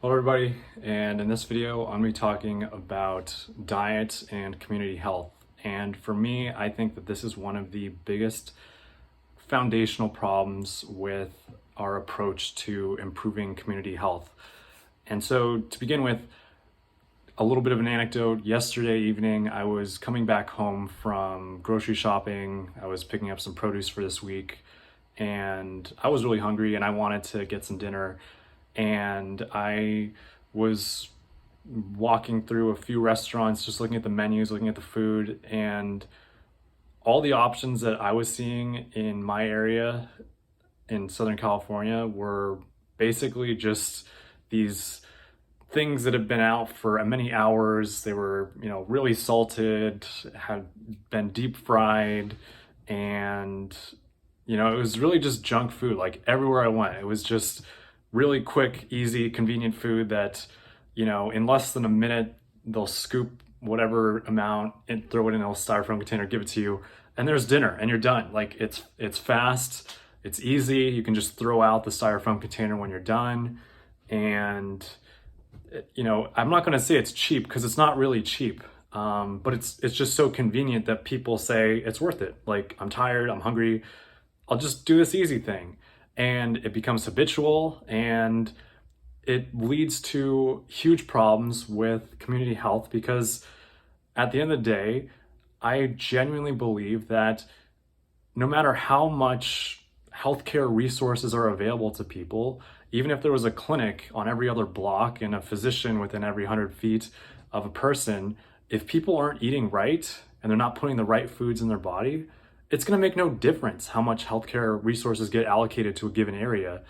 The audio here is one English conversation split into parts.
Hello everybody, and in this video I'm going to be talking about diet and community health. And for me, I think that this is one of the biggest foundational problems with our approach to improving community health. And so to begin with, a little bit of an anecdote. Yesterday evening, I was coming back home from grocery shopping. I was picking up some produce for this week, and I was really hungry and I wanted to get some dinner. And I was walking through a few restaurants, just looking at the menus, looking at the food, and all the options that I was seeing in my area in Southern California were basically just these things that have been out for many hours. They were, really salted, had been deep fried, and it was really just junk food. Like everywhere I went, it was just really quick, easy, convenient food that, in less than a minute, they'll scoop whatever amount and throw it in a styrofoam container, give it to you, and there's dinner, and you're done. Like it's fast, it's easy. You can just throw out the styrofoam container when you're done, and I'm not going to say it's cheap because it's not really cheap. But it's just so convenient that people say it's worth it. Like, I'm tired, I'm hungry, I'll just do this easy thing. And it becomes habitual, and it leads to huge problems with community health because at the end of the day, I genuinely believe that no matter how much healthcare resources are available to people, even if there was a clinic on every other block and a physician within every 100 feet of a person, if people aren't eating right and they're not putting the right foods in their body, it's going to make no difference how much healthcare resources get allocated to a given area.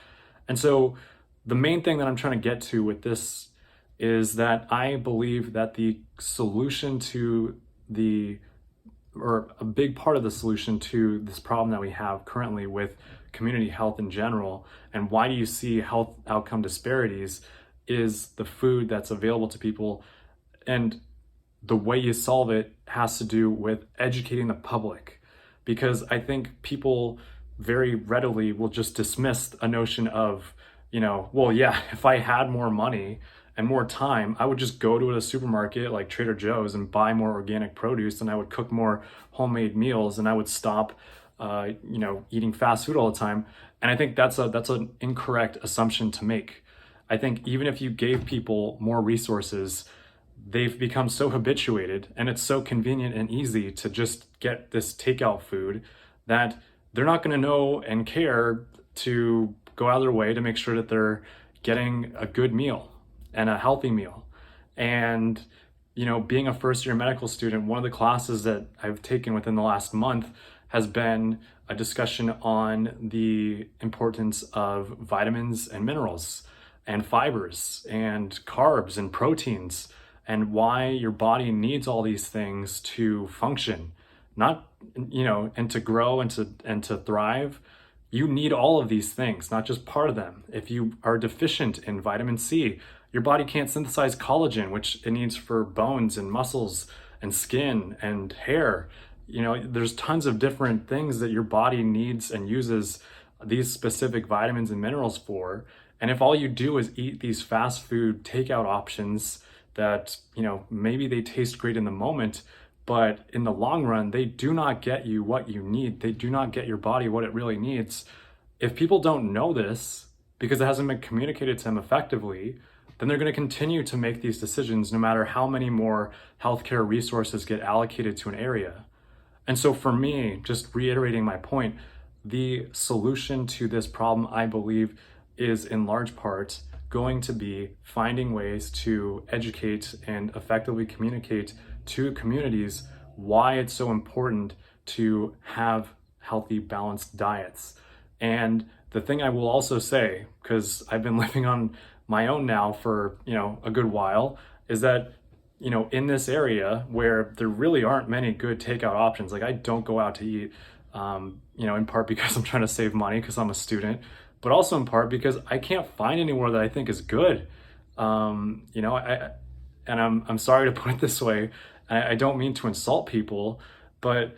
And so the main thing that I'm trying to get to with this is that I believe that the solution to or a big part of the solution to this problem that we have currently with community health in general, and why do you see health outcome disparities, is the food that's available to people. And the way you solve it has to do with educating the public, because I think people very readily will just dismiss a notion of, well, yeah, if I had more money and more time, I would just go to a supermarket like Trader Joe's and buy more organic produce, and I would cook more homemade meals, and I would stop, eating fast food all the time. And I think that's an incorrect assumption to make. I think even if you gave people more resources, they've become so habituated and it's so convenient and easy to just get this takeout food that they're not going to know and care to go out of their way to make sure that they're getting a good meal and a healthy meal. And, being a first year medical student, one of the classes that I've taken within the last month has been a discussion on the importance of vitamins and minerals and fibers and carbs and proteins, and why your body needs all these things to function, not, and to grow and to thrive. You need all of these things, not just part of them. If you are deficient in vitamin C, your body can't synthesize collagen, which it needs for bones and muscles and skin and hair. There's tons of different things that your body needs and uses these specific vitamins and minerals for. And if all you do is eat these fast food takeout options that, maybe they taste great in the moment, but in the long run, they do not get you what you need. They do not get your body what it really needs. If people don't know this because it hasn't been communicated to them effectively, then they're going to continue to make these decisions no matter how many more healthcare resources get allocated to an area. And so for me, just reiterating my point, the solution to this problem, I believe, is in large part going to be finding ways to educate and effectively communicate to communities why it's so important to have healthy, balanced diets. And the thing I will also say, because I've been living on my own now for, a good while, is that, in this area where there really aren't many good takeout options, like I don't go out to eat, in part because I'm trying to save money because I'm a student, but also in part because I can't find anywhere that I think is good. And I'm sorry to put it this way. I don't mean to insult people, but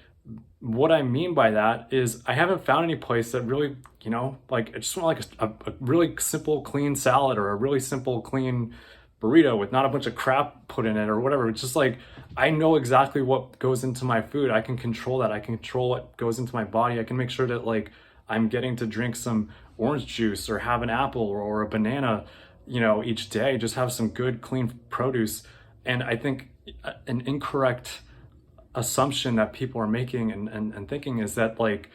what I mean by that is I haven't found any place that really, like I just want like a really simple, clean salad or a really simple, clean burrito with not a bunch of crap put in it or whatever. It's just like I know exactly what goes into my food. I can control that. I can control what goes into my body. I can make sure that like I'm getting to drink some orange juice or have an apple or a banana, each day. Just have some good, clean produce. And I think an incorrect assumption that people are making and thinking is that like,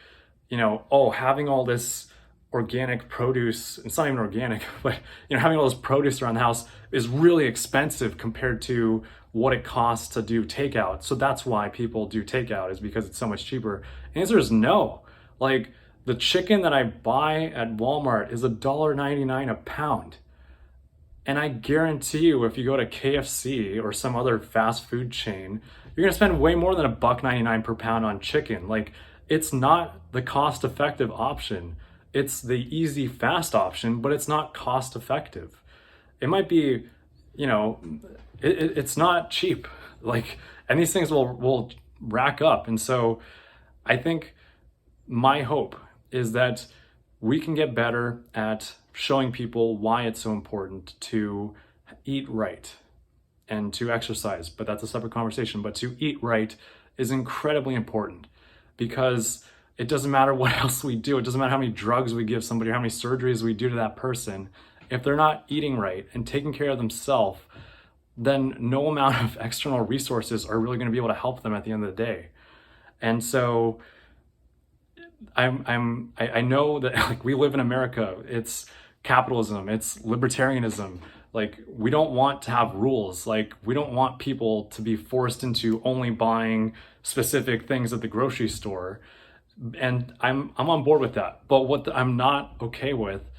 oh, having all this organic produce, it's not even organic, but having all this produce around the house is really expensive compared to what it costs to do takeout. So that's why people do takeout, is because it's so much cheaper. The answer is no. Like the chicken that I buy at Walmart is $1.99 a pound. And I guarantee you, if you go to KFC or some other fast food chain, you're gonna spend way more than $1.99 per pound on chicken. Like, it's not the cost-effective option. It's the easy, fast option, but it's not cost-effective. It might be, it's not cheap. Like, and these things will rack up. And so, I think my hope is that we can get better at showing people why it's so important to eat right and to exercise, but that's a separate conversation. But to eat right is incredibly important, because it doesn't matter what else we do. It doesn't matter how many drugs we give somebody or how many surgeries we do to that person. If they're not eating right and taking care of themselves, then no amount of external resources are really going to be able to help them at the end of the day. And so I know that like we live in America. It's capitalism, it's libertarianism. Like, we don't want to have rules. Like, we don't want people to be forced into only buying specific things at the grocery store. And I'm on board with that. But what I'm not okay with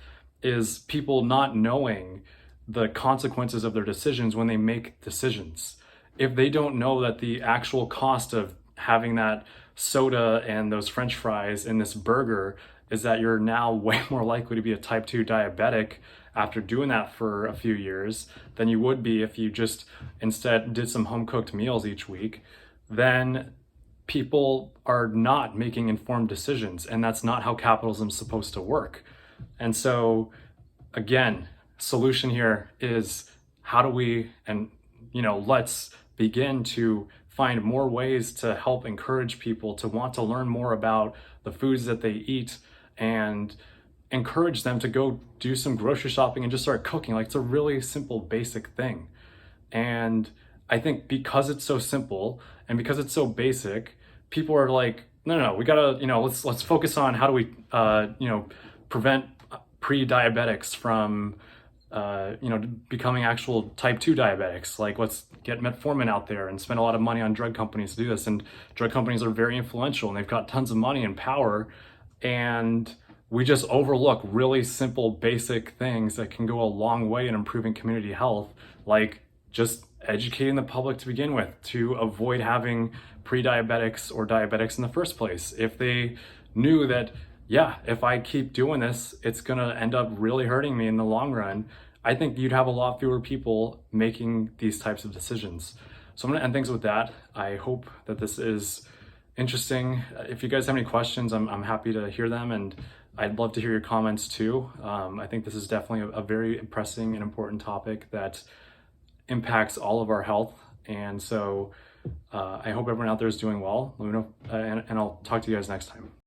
is people not knowing the consequences of their decisions when they make decisions. If they don't know that the actual cost of having that soda and those French fries and this burger is that you're now way more likely to be a type 2 diabetic after doing that for a few years than you would be if you just instead did some home cooked meals each week, then people are not making informed decisions. And that's not how capitalism is supposed to work. And so, again, solution here is how do we, and let's begin to find more ways to help encourage people to want to learn more about the foods that they eat, and encourage them to go do some grocery shopping and just start cooking. Like, it's a really simple, basic thing. And I think because it's so simple and because it's so basic, people are like, no, we gotta, let's focus on how do we, prevent pre-diabetics from, becoming actual type 2 diabetics. Like, let's get metformin out there and spend a lot of money on drug companies to do this. And drug companies are very influential and they've got tons of money and power. And we just overlook really simple, basic things that can go a long way in improving community health, like just educating the public to begin with to avoid having pre-diabetics or diabetics in the first place. If they knew that, yeah, if I keep doing this, it's gonna end up really hurting me in the long run, I think you'd have a lot fewer people making these types of decisions. So I'm gonna end things with that. I hope that this is interesting. If you guys have any questions, I'm happy to hear them, and I'd love to hear your comments too. I think this is definitely a very pressing and important topic that impacts all of our health. And so I hope everyone out there is doing well. Let me know, and I'll talk to you guys next time.